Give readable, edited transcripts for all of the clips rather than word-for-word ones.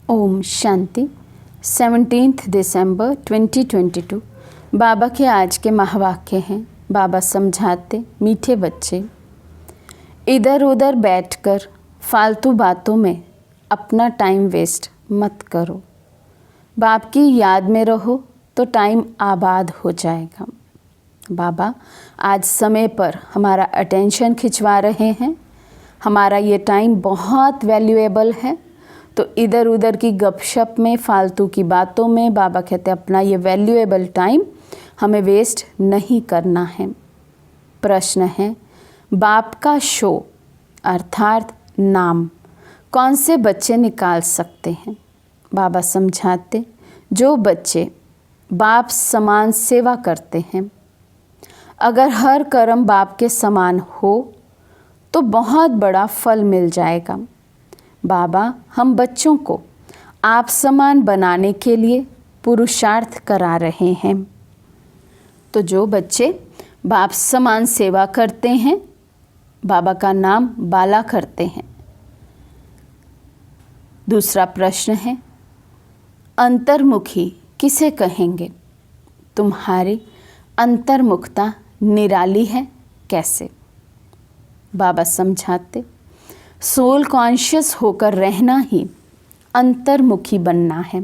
ओम शांति। 17 दिसंबर 2022 बाबा के आज के महावाक्य हैं। बाबा समझाते, मीठे बच्चे, इधर उधर बैठकर फालतू बातों में अपना टाइम वेस्ट मत करो। बाप की याद में रहो तो टाइम आबाद हो जाएगा। बाबा आज समय पर हमारा अटेंशन खिंचवा रहे हैं। हमारा ये टाइम बहुत वैल्यूएबल है, तो इधर उधर की गपशप में, फालतू की बातों में बाबा कहते हैं अपना ये वैल्यूएबल टाइम हमें वेस्ट नहीं करना है। प्रश्न है, बाप का शो अर्थात नाम कौन से बच्चे निकाल सकते हैं? बाबा समझाते, जो बच्चे बाप समान सेवा करते हैं। अगर हर कर्म बाप के समान हो तो बहुत बड़ा फल मिल जाएगा। बाबा हम बच्चों को आप समान बनाने के लिए पुरुषार्थ करा रहे हैं। तो जो बच्चे बाप समान सेवा करते हैं, बाबा का नाम बाला करते हैं। दूसरा प्रश्न है, अंतर्मुखी किसे कहेंगे? तुम्हारी अंतर्मुखता निराली है कैसे? बाबा समझाते, सोल कॉन्शियस होकर रहना ही अंतर्मुखी बनना है।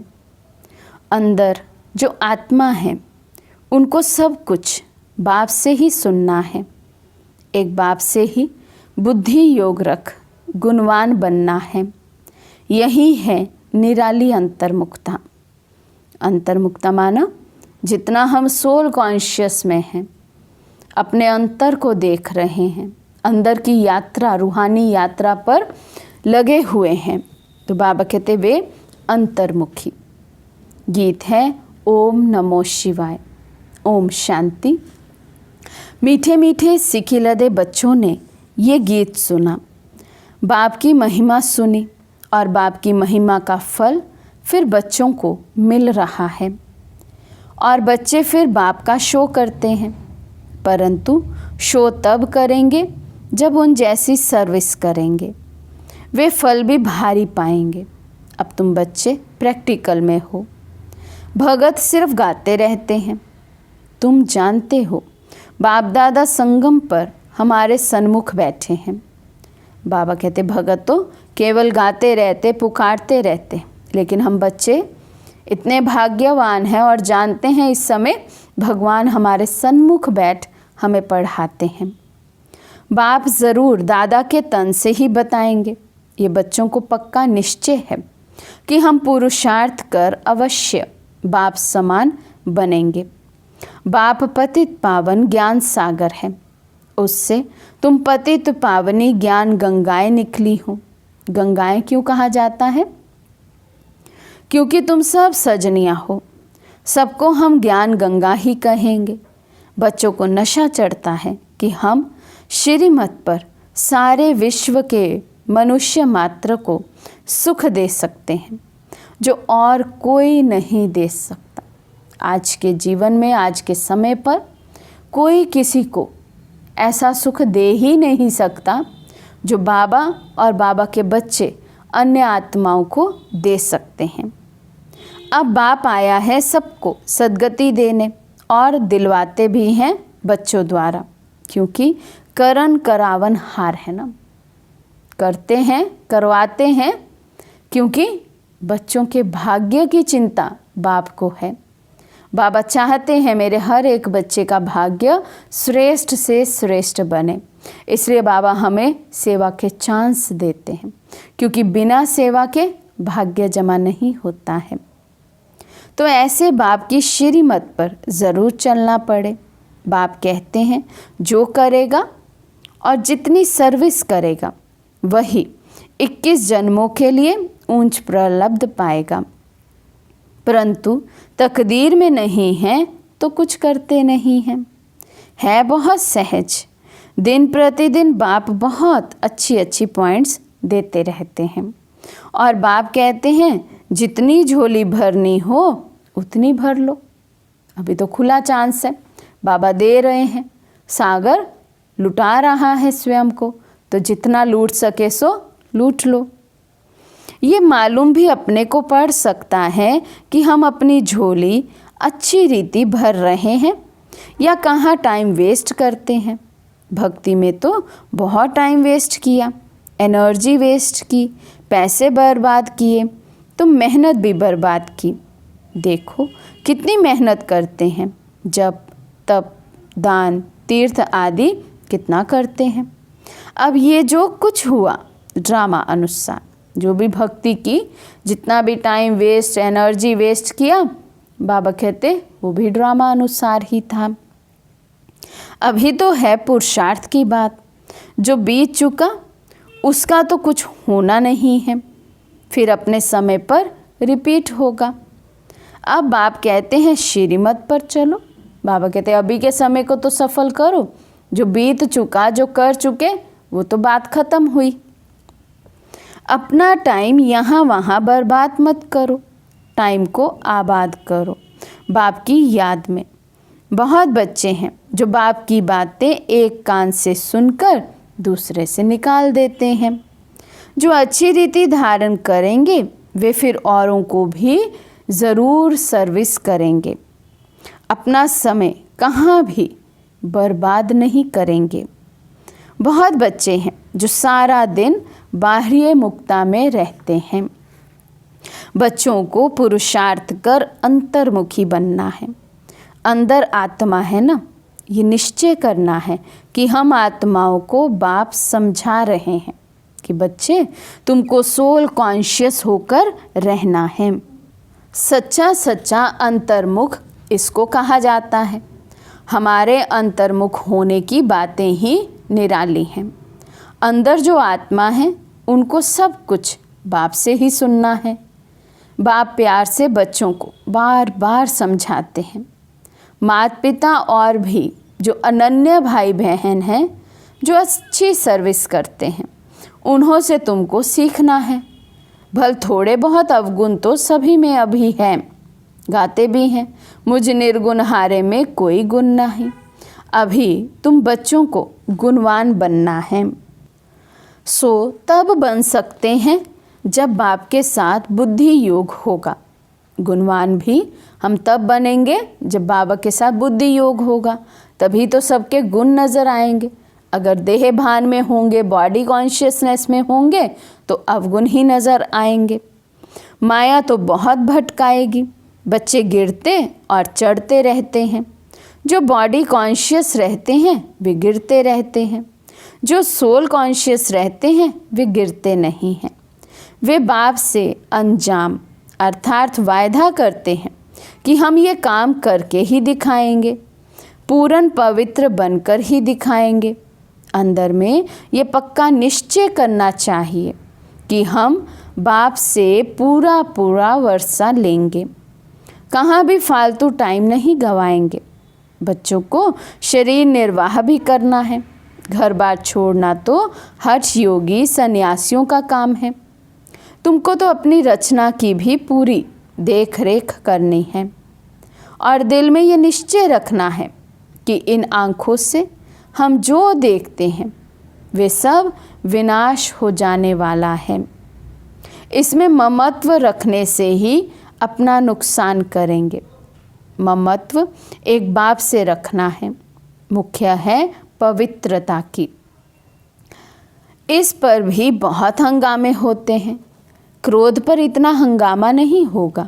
अंदर जो आत्मा है उनको सब कुछ बाप से ही सुनना है। एक बाप से ही बुद्धि योग रख गुणवान बनना है। यही है निराली अंतर्मुखता। अंतर्मुखता माना जितना हम सोल कॉन्शियस में हैं, अपने अंतर को देख रहे हैं, अंदर की यात्रा, रूहानी यात्रा पर लगे हुए हैं, तो बाबा कहते वे अंतर्मुखी। गीत है ओम नमो शिवाय। ओम शांति। मीठे मीठे सिखिलदे बच्चों ने ये गीत सुना, बाप की महिमा सुनी और बाप की महिमा का फल फिर बच्चों को मिल रहा है। और बच्चे फिर बाप का शो करते हैं, परंतु शो तब करेंगे जब उन जैसी सर्विस करेंगे। वे फल भी भारी पाएंगे। अब तुम बच्चे प्रैक्टिकल में हो। भगत सिर्फ गाते रहते हैं। तुम जानते हो बाप दादा संगम पर हमारे सन्मुख बैठे हैं। बाबा कहते भगत तो केवल गाते रहते, पुकारते रहते, लेकिन हम बच्चे इतने भाग्यवान हैं और जानते हैं इस समय भगवान हमारे सन्मुख बैठ हमें पढ़ाते हैं। बाप ज़रूर दादा के तन से ही बताएंगे। ये बच्चों को पक्का निश्चय है कि हम पुरुषार्थ कर अवश्य बाप समान बनेंगे। बाप पतित पावन ज्ञान सागर है, उससे तुम पतित पावनी ज्ञान गंगाएं निकली हो। गंगाएं क्यों कहा जाता है? क्योंकि तुम सब सजनियाँ हो। सबको हम ज्ञान गंगा ही कहेंगे। बच्चों को नशा चढ़ता है कि हम श्रीमत पर सारे विश्व के मनुष्य मात्र को सुख दे सकते हैं, जो और कोई नहीं दे सकता। आज के जीवन में, आज के समय पर कोई किसी को ऐसा सुख दे ही नहीं सकता जो बाबा और बाबा के बच्चे अन्य आत्माओं को दे सकते हैं। अब बाप आया है सबको सद्गति देने और दिलवाते भी हैं बच्चों द्वारा, क्योंकि करन करावन हार है ना। करते हैं, करवाते हैं, क्योंकि बच्चों के भाग्य की चिंता बाप को है। बाबा चाहते हैं मेरे हर एक बच्चे का भाग्य श्रेष्ठ से श्रेष्ठ बने। इसलिए बाबा हमें सेवा के चांस देते हैं, क्योंकि बिना सेवा के भाग्य जमा नहीं होता है। तो ऐसे बाप की श्रीमत पर ज़रूर चलना पड़े। बाप कहते हैं जो करेगा और जितनी सर्विस करेगा वही 21 जन्मों के लिए ऊंच प्रलब्ध पाएगा। परंतु तकदीर में नहीं है तो कुछ करते नहीं हैं। है बहुत सहज। दिन प्रतिदिन बाप बहुत अच्छी अच्छी पॉइंट्स देते रहते हैं और बाप कहते हैं जितनी झोली भरनी हो उतनी भर लो। अभी तो खुला चांस है, बाबा दे रहे हैं। सागर लुटा रहा है स्वयं को, तो जितना लूट सके सो लूट लो। ये मालूम भी अपने को पड़ सकता है कि हम अपनी झोली अच्छी रीति भर रहे हैं या कहाँ टाइम वेस्ट करते हैं। भक्ति में तो बहुत टाइम वेस्ट किया, एनर्जी वेस्ट की, पैसे बर्बाद किए, तो मेहनत भी बर्बाद की। देखो कितनी मेहनत करते हैं, जप तप दान तीर्थ आदि कितना करते हैं। अब ये जो कुछ हुआ ड्रामा अनुसार, जो भी भक्ति की, जितना भी टाइम वेस्ट एनर्जी वेस्ट किया, बाबा कहते वो भी ड्रामा अनुसार ही था। अभी तो है पुरुषार्थ की बात, जो बीत चुका उसका तो कुछ होना नहीं है, फिर अपने समय पर रिपीट होगा। अब बाप कहते हैं श्रीमत पर चलो। बाबा कहते हैं अभी के समय को तो सफल करो, जो बीत चुका, जो कर चुके, वो तो बात खत्म हुई। अपना टाइम यहाँ वहाँ बर्बाद मत करो, टाइम को आबाद करो बाप की याद में। बहुत बच्चे हैं जो बाप की बातें एक कान से सुनकर दूसरे से निकाल देते हैं। जो अच्छी रीति धारण करेंगे वे फिर औरों को भी ज़रूर सर्विस करेंगे, अपना समय कहाँ भी बर्बाद नहीं करेंगे। बहुत बच्चे हैं जो सारा दिन बाह्य मुक्ता में रहते हैं। बच्चों को पुरुषार्थ कर अंतर्मुखी बनना है। अंदर आत्मा है ना, ये निश्चय करना है कि हम आत्माओं को बाप समझा रहे हैं कि बच्चे तुमको सोल कॉन्शियस होकर रहना है। सच्चा सच्चा अंतर्मुख इसको कहा जाता है। हमारे अंतर्मुख होने की बातें ही निराली हैं। अंदर जो आत्मा है उनको सब कुछ बाप से ही सुनना है। बाप प्यार से बच्चों को बार बार समझाते हैं। माता पिता और भी जो अनन्य भाई बहन हैं, जो अच्छी सर्विस करते हैं, उन्हों से तुमको सीखना है। भल थोड़े बहुत अवगुण तो सभी में अभी है, गाते भी हैं, मुझ निर्गुण हारे में कोई गुण नहीं। अभी तुम बच्चों को गुणवान बनना है। सो तब बन सकते हैं जब बाप के साथ बुद्धि योग होगा। गुणवान भी हम तब बनेंगे जब बाबा के साथ बुद्धि योग होगा, तभी तो सबके गुण नज़र आएंगे। अगर देह भान में होंगे, बॉडी कॉन्शियसनेस में होंगे, तो अवगुण ही नज़र आएंगे। माया तो बहुत भटकाएगी। बच्चे गिरते और चढ़ते रहते हैं। जो बॉडी कॉन्शियस रहते हैं वे गिरते रहते हैं, जो सोल कॉन्शियस रहते हैं वे गिरते नहीं हैं। वे बाप से अंजाम अर्थात वायदा करते हैं कि हम ये काम करके ही दिखाएंगे, पूर्ण पवित्र बनकर ही दिखाएंगे। अंदर में ये पक्का निश्चय करना चाहिए कि हम बाप से पूरा पूरा वर्षा लेंगे, कहाँ भी फालतू टाइम नहीं गवाएंगे। बच्चों को शरीर निर्वाह भी करना है। घर बार छोड़ना तो हठ योगी सन्यासियों का काम है। तुमको तो अपनी रचना की भी पूरी देख रेख करनी है और दिल में ये निश्चय रखना है कि इन आँखों से हम जो देखते हैं वे सब विनाश हो जाने वाला है। इसमें ममत्व रखने से ही अपना नुकसान करेंगे। ममत्व एक बाप से रखना है, मुख्य है पवित्रता की। इस पर भी बहुत हंगामे होते हैं। क्रोध पर इतना हंगामा नहीं होगा।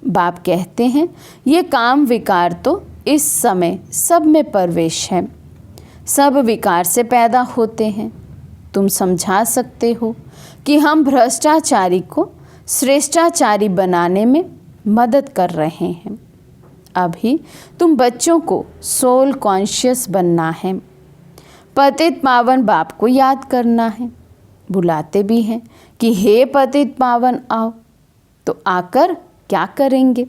बाप कहते हैं ये काम विकार तो इस समय सब में प्रवेश है, सब विकार से पैदा होते हैं। तुम समझा सकते हो कि हम भ्रष्टाचारी को श्रेष्ठाचारी बनाने में मदद कर रहे हैं। अभी तुम बच्चों को सोल कॉन्शियस बनना है। पतित पावन बाप को याद करना है। बुलाते भी हैं कि हे पतित पावन आओ, तो आकर क्या करेंगे?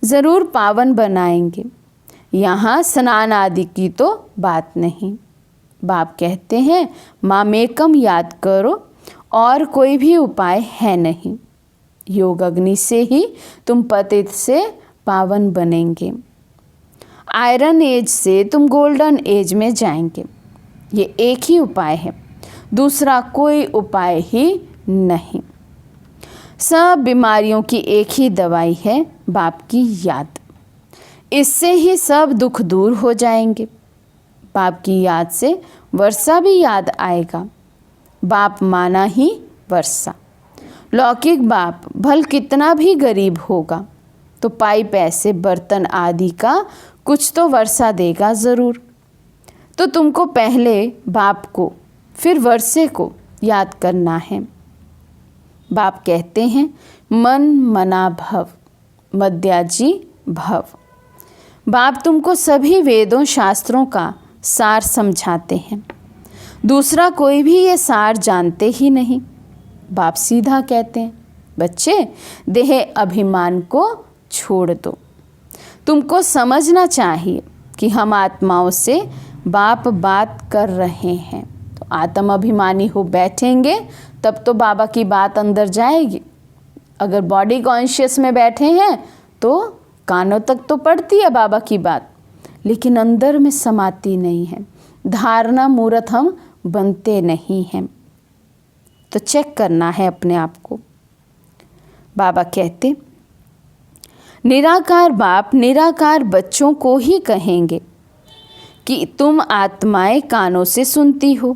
ज़रूर पावन बनाएंगे। यहाँ स्नान आदि की तो बात नहीं। बाप कहते हैं मामेकम याद करो, और कोई भी उपाय है नहीं। योग अग्नि से ही तुम पतित से पावन बनेंगे। आयरन एज से तुम गोल्डन एज में जाएंगे। ये एक ही उपाय है, दूसरा कोई उपाय ही नहीं। सब बीमारियों की एक ही दवाई है, बाप की याद। इससे ही सब दुख दूर हो जाएंगे। बाप की याद से वर्षा भी याद आएगा। बाप माना ही वर्षा। लौकिक बाप भल कितना भी गरीब होगा तो पाई पैसे बर्तन आदि का कुछ तो वर्षा देगा ज़रूर। तो तुमको पहले बाप को फिर वर्षे को याद करना है। बाप कहते हैं मन मना भव, मद्याजी भव। बाप तुमको सभी वेदों शास्त्रों का सार समझाते हैं। दूसरा कोई भी ये सार जानते ही नहीं। बाप सीधा कहते हैं, बच्चे देह अभिमान को छोड़ दो। तुमको समझना चाहिए कि हम आत्माओं से बाप बात कर रहे हैं। तो आत्म अभिमानी हो बैठेंगे तब तो बाबा की बात अंदर जाएगी। अगर बॉडी कॉन्शियस में बैठे हैं तो कानों तक तो पड़ती है बाबा की बात, लेकिन अंदर में समाती नहीं है। धारणा मूर्त हम बनते नहीं हैं। तो चेक करना है अपने आप को। बाबा कहते निराकार बाप निराकार बच्चों को ही कहेंगे कि तुम आत्माएं कानों से सुनती हो,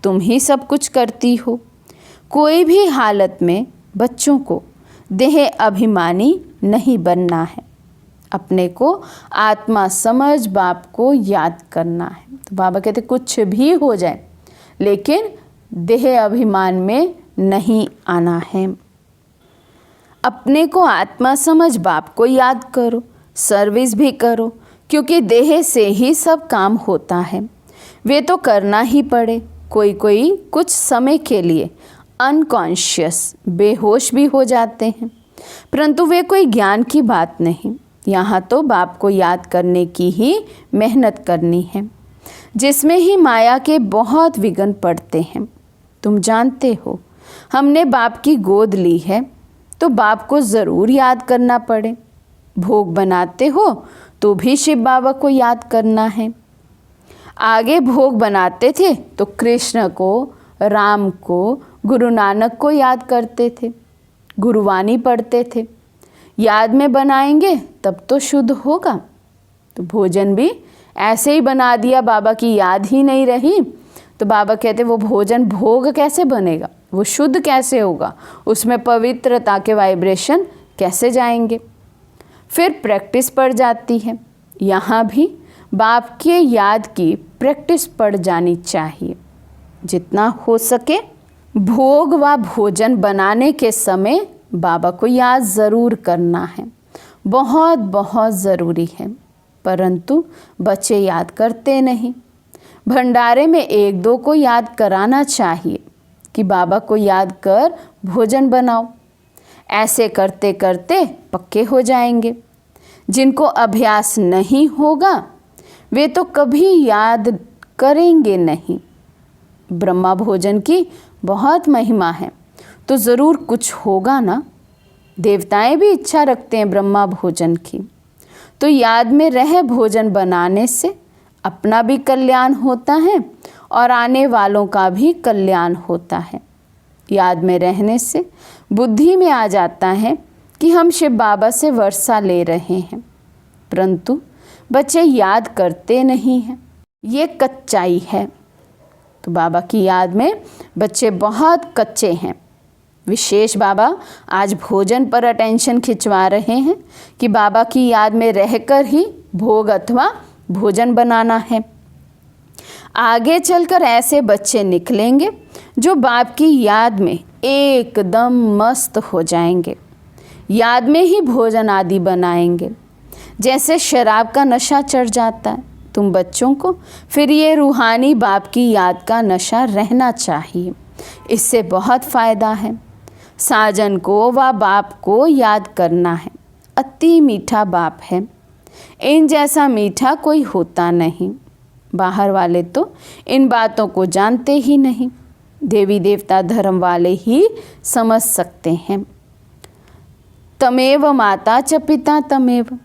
तुम ही सब कुछ करती हो। कोई भी हालत में बच्चों को देह अभिमानी नहीं बनना है। अपने को आत्मा समझ बाप को याद करना है। तो बाबा कहते कुछ भी हो जाए लेकिन देह अभिमान में नहीं आना है। अपने को आत्मा समझ बाप को याद करो, सर्विस भी करो, क्योंकि देह से ही सब काम होता है। वे तो करना ही पड़े। कोई कोई कुछ समय के लिए अनकॉन्शियस बेहोश भी हो जाते हैं, परंतु वे कोई ज्ञान की बात नहीं। यहाँ तो बाप को याद करने की ही मेहनत करनी है, जिसमें ही माया के बहुत विघ्न पड़ते हैं। तुम जानते हो हमने बाप की गोद ली है तो बाप को ज़रूर याद करना पड़े। भोग बनाते हो तो भी शिव बाबा को याद करना है। आगे भोग बनाते थे तो कृष्ण को, राम को, गुरु नानक को याद करते थे, गुरुवाणी पढ़ते थे। याद में बनाएंगे तब तो शुद्ध होगा। तो भोजन भी ऐसे ही बना दिया, बाबा की याद ही नहीं रही, तो बाबा कहते वो भोजन भोग कैसे बनेगा, वो शुद्ध कैसे होगा, उसमें पवित्रता के वाइब्रेशन कैसे जाएंगे। फिर प्रैक्टिस पड़ जाती है। यहाँ भी बाप के याद की प्रैक्टिस पड़ जानी चाहिए। जितना हो सके भोग व भोजन बनाने के समय बाबा को याद ज़रूर करना है, बहुत बहुत ज़रूरी है। परंतु बच्चे याद करते नहीं। भंडारे में एक दो को याद कराना चाहिए कि बाबा को याद कर भोजन बनाओ। ऐसे करते करते पक्के हो जाएंगे। जिनको अभ्यास नहीं होगा वे तो कभी याद करेंगे नहीं। ब्रह्मा भोजन की बहुत महिमा है तो ज़रूर कुछ होगा ना। देवताएं भी इच्छा रखते हैं ब्रह्मा भोजन की। तो याद में रह भोजन बनाने से अपना भी कल्याण होता है और आने वालों का भी कल्याण होता है। याद में रहने से बुद्धि में आ जाता है कि हम शिव बाबा से वर्षा ले रहे हैं, परंतु बच्चे याद करते नहीं हैं। ये कच्चाई है। तो बाबा की याद में बच्चे बहुत कच्चे हैं। विशेष बाबा आज भोजन पर अटेंशन खिंचवा रहे हैं कि बाबा की याद में रहकर ही भोग अथवा भोजन बनाना है। आगे चलकर ऐसे बच्चे निकलेंगे जो बाप की याद में एकदम मस्त हो जाएंगे। याद में ही भोजन आदि बनाएंगे। जैसे शराब का नशा चढ़ जाता है तुम बच्चों को, फिर ये रूहानी बाप की याद का नशा रहना चाहिए। इससे बहुत फ़ायदा है। साजन को व बाप को याद करना है। अति मीठा बाप है, इन जैसा मीठा कोई होता नहीं। बाहर वाले तो इन बातों को जानते ही नहीं। देवी देवता धर्म वाले ही समझ सकते हैं। तमेव माता च पिता तमेव,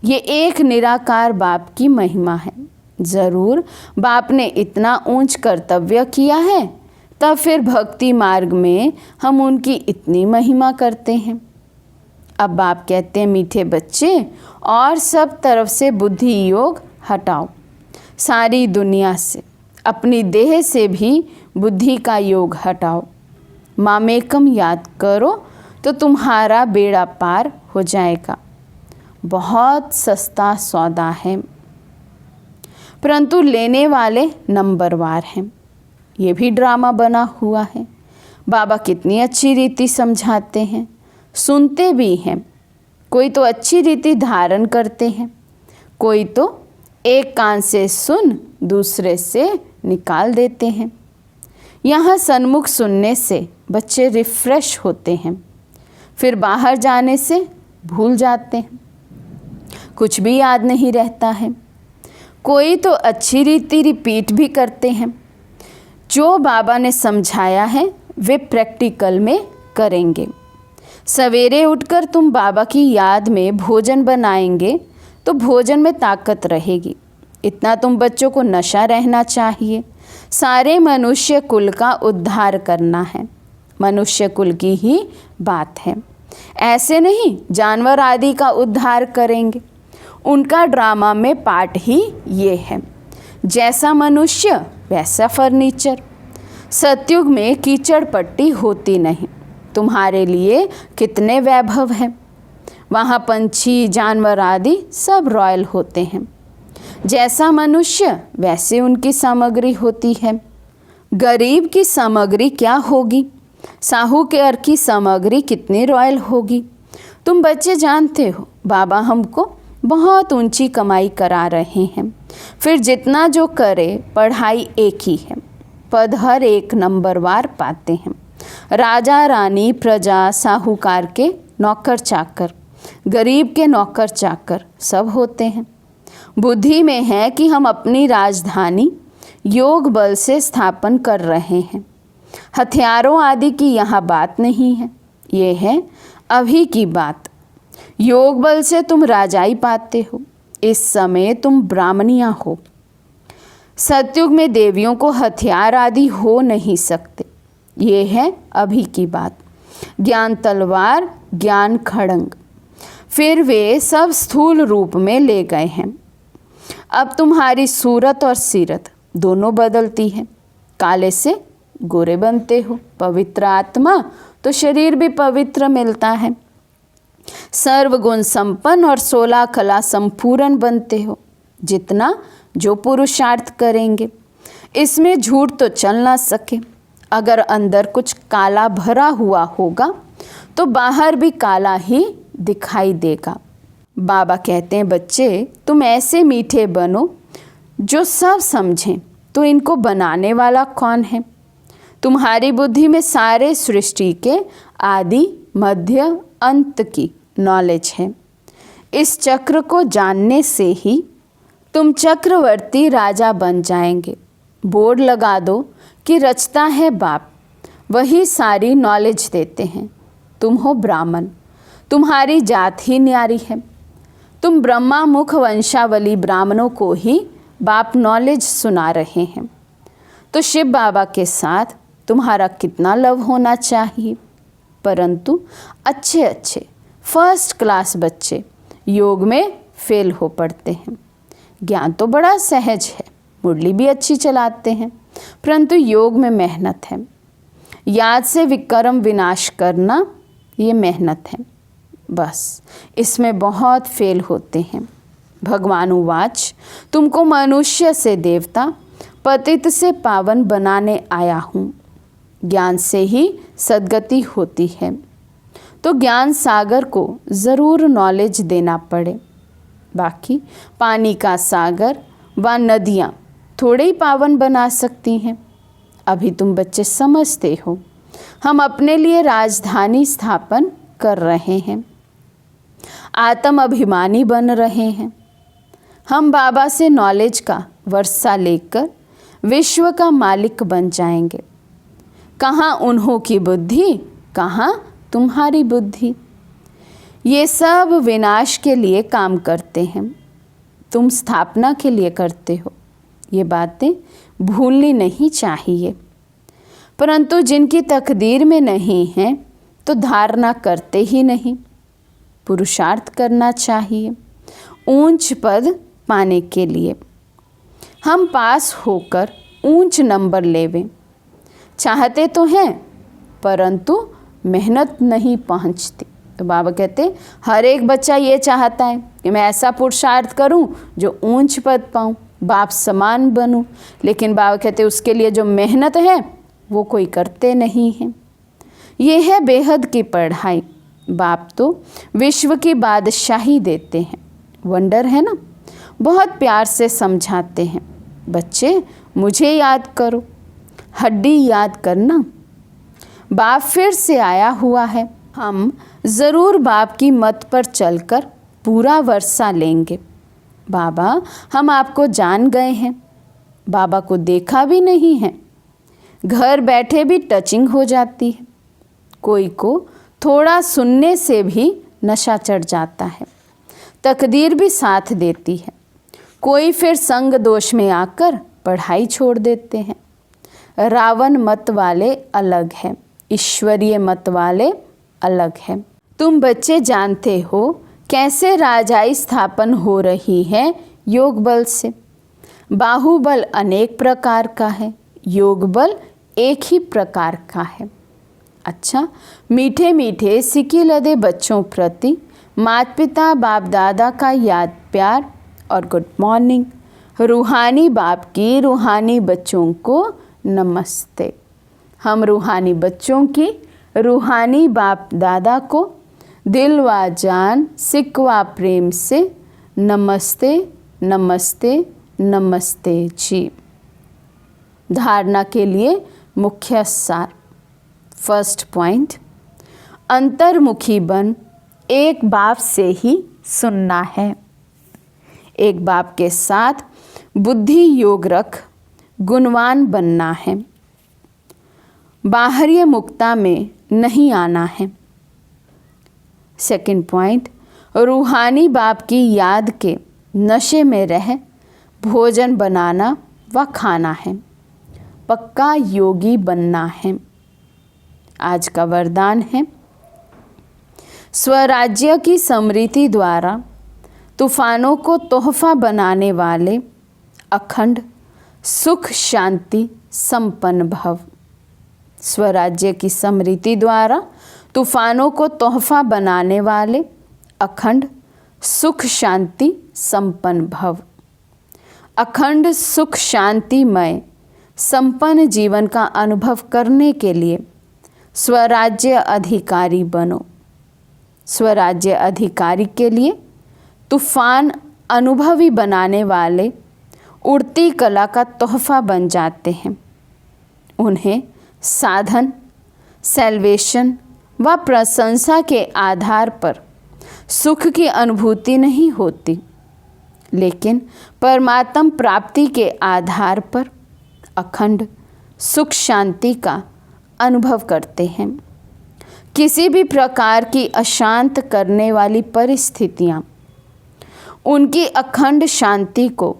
ये एक निराकार बाप की महिमा है। ज़रूर बाप ने इतना ऊंच कर्तव्य किया है, तब फिर भक्ति मार्ग में हम उनकी इतनी महिमा करते हैं। अब बाप कहते हैं, मीठे बच्चे, और सब तरफ से बुद्धि योग हटाओ, सारी दुनिया से, अपनी देह से भी बुद्धि का योग हटाओ। मामेकम याद करो तो तुम्हारा बेड़ा पार हो जाएगा। बहुत सस्ता सौदा है, परंतु लेने वाले नंबरवार हैं। ये भी ड्रामा बना हुआ है। बाबा कितनी अच्छी रीति समझाते हैं, सुनते भी हैं। कोई तो अच्छी रीति धारण करते हैं, कोई तो एक कान से सुन दूसरे से निकाल देते हैं। यहाँ सन्मुख सुनने से बच्चे रिफ्रेश होते हैं, फिर बाहर जाने से भूल जाते हैं, कुछ भी याद नहीं रहता है। कोई तो अच्छी रीति रिपीट भी करते हैं। जो बाबा ने समझाया है वे प्रैक्टिकल में करेंगे। सवेरे उठकर तुम बाबा की याद में भोजन बनाएंगे तो भोजन में ताकत रहेगी। इतना तुम बच्चों को नशा रहना चाहिए। सारे मनुष्य कुल का उद्धार करना है, मनुष्य कुल की ही बात है। ऐसे नहीं जानवर आदि का उद्धार करेंगे। उनका ड्रामा में पार्ट ही ये है, जैसा मनुष्य वैसा फर्नीचर। सतयुग में कीचड़ पट्टी होती नहीं। तुम्हारे लिए कितने वैभव हैं, वहाँ पंछी जानवर आदि सब रॉयल होते हैं। जैसा मनुष्य वैसे उनकी सामग्री होती है। गरीब की सामग्री क्या होगी, साहूकार की सामग्री कितनी रॉयल होगी। तुम बच्चे जानते हो बाबा हमको बहुत ऊंची कमाई करा रहे हैं। फिर जितना जो करे पढ़ाई एक ही है, पद हर एक नंबरवार पाते हैं। राजा रानी प्रजा साहूकार के नौकर चाकर, गरीब के नौकर चाकर सब होते हैं। बुद्धि में है कि हम अपनी राजधानी योग बल से स्थापन कर रहे हैं। हथियारों आदि की यहाँ बात नहीं है, ये है अभी की बात। योग बल से तुम राजाई पाते हो, इस समय तुम ब्राह्मणियाँ हो। सतयुग में देवियों को हथियार आदि हो नहीं सकते, ये है अभी की बात। ज्ञान तलवार, ज्ञान खड़ंग, फिर वे सब स्थूल रूप में ले गए हैं। अब तुम्हारी सूरत और सीरत दोनों बदलती है। काले से गोरे बनते हो, पवित्र आत्मा तो शरीर भी पवित्र मिलता है। सर्वगुण संपन्न और 16 कला संपूर्ण बनते हो। जितना जो पुरुषार्थ करेंगे, इसमें झूठ तो चल ना सके। अगर अंदर कुछ काला भरा हुआ होगा तो बाहर भी काला ही दिखाई देगा। बाबा कहते हैं, बच्चे तुम ऐसे मीठे बनो जो सब समझें। तो इनको बनाने वाला कौन है? तुम्हारी बुद्धि में सारे सृष्टि के आदि मध्य अंत की नॉलेज है। इस चक्र को जानने से ही तुम चक्रवर्ती राजा बन जाएंगे। बोर्ड लगा दो कि रचता है बाप, वही सारी नॉलेज देते हैं। तुम हो ब्राह्मण, तुम्हारी जात ही न्यारी है। तुम ब्रह्मा मुख वंशावली ब्राह्मणों को ही बाप नॉलेज सुना रहे हैं। तो शिव बाबा के साथ तुम्हारा कितना लव होना चाहिए। परंतु अच्छे अच्छे फर्स्ट क्लास बच्चे योग में फेल हो पड़ते हैं। ज्ञान तो बड़ा सहज है, मुरली भी अच्छी चलाते हैं, परंतु योग में मेहनत है। याद से विक्रम विनाश करना ये मेहनत है, बस इसमें बहुत फेल होते हैं। भगवान उवाच, तुमको मनुष्य से देवता, पतित से पावन बनाने आया हूँ। ज्ञान से ही सद्गति होती है, तो ज्ञान सागर को ज़रूर नॉलेज देना पड़े। बाकी पानी का सागर व नदियाँ थोड़े ही पावन बना सकती हैं। अभी तुम बच्चे समझते हो, हम अपने लिए राजधानी स्थापन कर रहे हैं, आत्म अभिमानी बन रहे हैं। हम बाबा से नॉलेज का वर्षा लेकर विश्व का मालिक बन जाएंगे। कहाँ उन्हों की बुद्धि, कहाँ तुम्हारी बुद्धि। ये सब विनाश के लिए काम करते हैं, तुम स्थापना के लिए करते हो। ये बातें भूलनी नहीं चाहिए। परंतु जिनकी तकदीर में नहीं है तो धारणा करते ही नहीं। पुरुषार्थ करना चाहिए ऊंच पद पाने के लिए। हम पास होकर ऊंच नंबर लेवें चाहते तो हैं, परंतु मेहनत नहीं पहुंचती। तो बाबा कहते हर एक बच्चा ये चाहता है कि मैं ऐसा पुरुषार्थ करूं जो ऊंच पद पाऊं, बाप समान बनूं, लेकिन बाबा कहते उसके लिए जो मेहनत है वो कोई करते नहीं हैं। ये है बेहद की पढ़ाई। बाप तो विश्व की बादशाही देते हैं। वंडर है ना। बहुत प्यार से समझाते हैं, बच्चे मुझे याद करो, हड्डी याद करना। बाप फिर से आया हुआ है। हम ज़रूर बाप की मत पर चलकर पूरा वर्षा लेंगे। बाबा हम आपको जान गए हैं, बाबा को देखा भी नहीं है। घर बैठे भी टचिंग हो जाती है। कोई को थोड़ा सुनने से भी नशा चढ़ जाता है। तकदीर भी साथ देती है। कोई फिर संग दोष में आकर पढ़ाई छोड़ देते हैं। रावण मत वाले अलग हैं, ईश्वरीय मत वाले अलग हैं। तुम बच्चे जानते हो कैसे राजाई स्थापन हो रही है योग बल से। बाहुबल अनेक प्रकार का है, योग बल एक ही प्रकार का है। अच्छा, मीठे मीठे सिक्के लदे बच्चों प्रति माता पिता बाप दादा का याद प्यार और गुड मॉर्निंग। रूहानी बाप की रूहानी बच्चों को नमस्ते। हम रूहानी बच्चों की रूहानी बाप दादा को दिल व जान सिकवा प्रेम से नमस्ते नमस्ते नमस्ते जी। धारणा के लिए मुख्य सार। फर्स्ट पॉइंट, अंतर्मुखी बन एक बाप से ही सुनना है। एक बाप के साथ बुद्धि योग रख गुणवान बनना है। बाहरी मुक्ता में नहीं आना है। सेकंड पॉइंट, रूहानी बाप की याद के नशे में रह भोजन बनाना व खाना है। पक्का योगी बनना है। आज का वरदान है, स्वराज्य की समृद्धि द्वारा तूफानों को तोहफा बनाने वाले अखंड सुख शांति संपन्न भव। स्वराज्य की समृद्धि द्वारा तूफानों को तोहफा बनाने वाले अखंड सुख शांति संपन्न भव। अखंड सुख शांतिमय संपन्न जीवन का अनुभव करने के लिए स्वराज्य अधिकारी बनो। स्वराज्य अधिकारी के लिए तूफान अनुभवी बनाने वाले उड़ती कला का तोहफा बन जाते हैं। उन्हें साधन, सैल्वेशन व प्रशंसा के आधार पर सुख की अनुभूति नहीं होती, लेकिन परमात्म प्राप्ति के आधार पर अखंड सुख शांति का अनुभव करते हैं। किसी भी प्रकार की अशांत करने वाली परिस्थितियाँ उनकी अखंड शांति को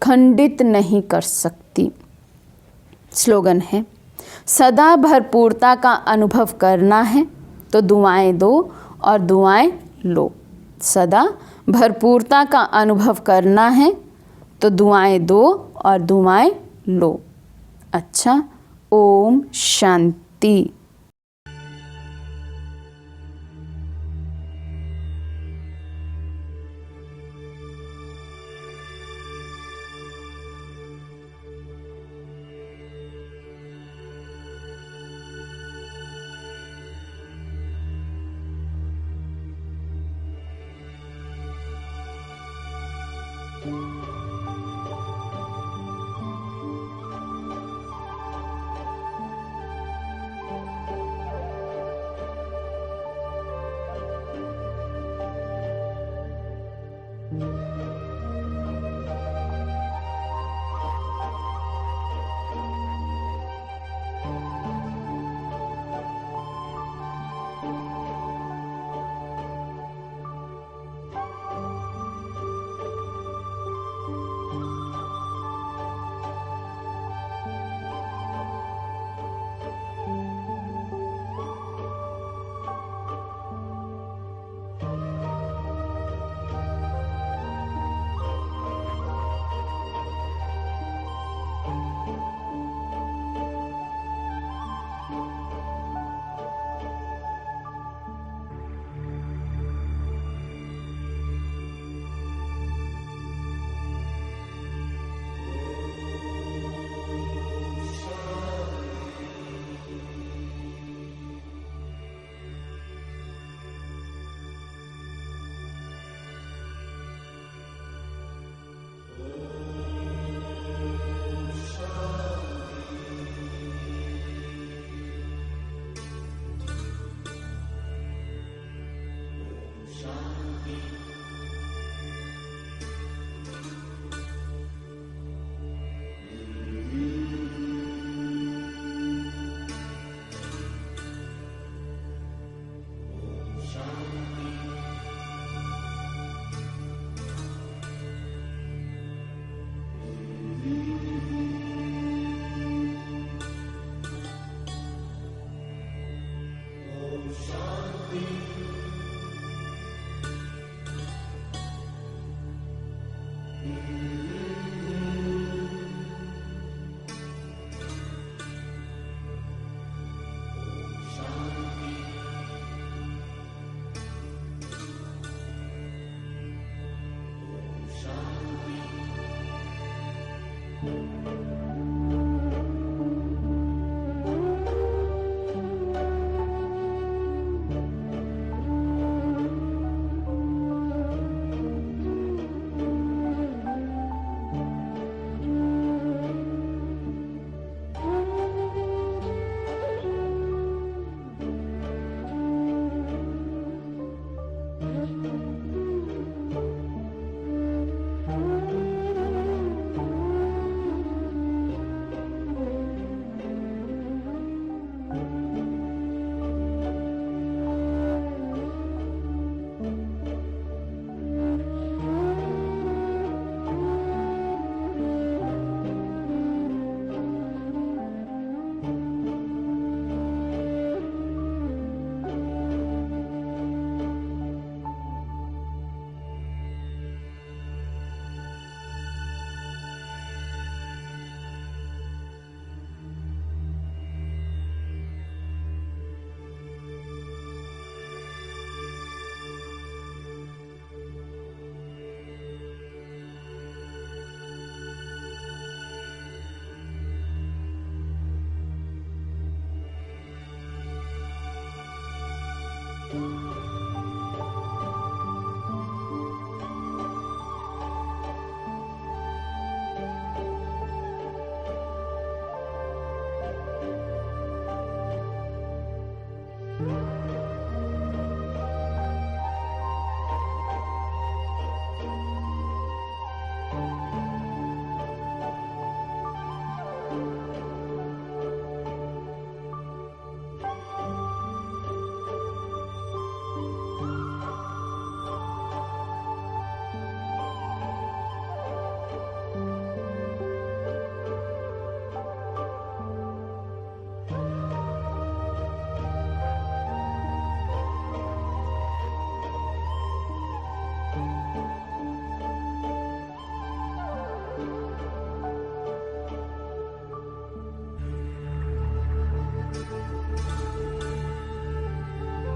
खंडित नहीं कर सकती। स्लोगन है, सदा भरपूरता का अनुभव करना है तो दुआएं दो और दुआएं लो। सदा भरपूरता का अनुभव करना है तो दुआएं दो और दुआएं लो। अच्छा, ओम शांति।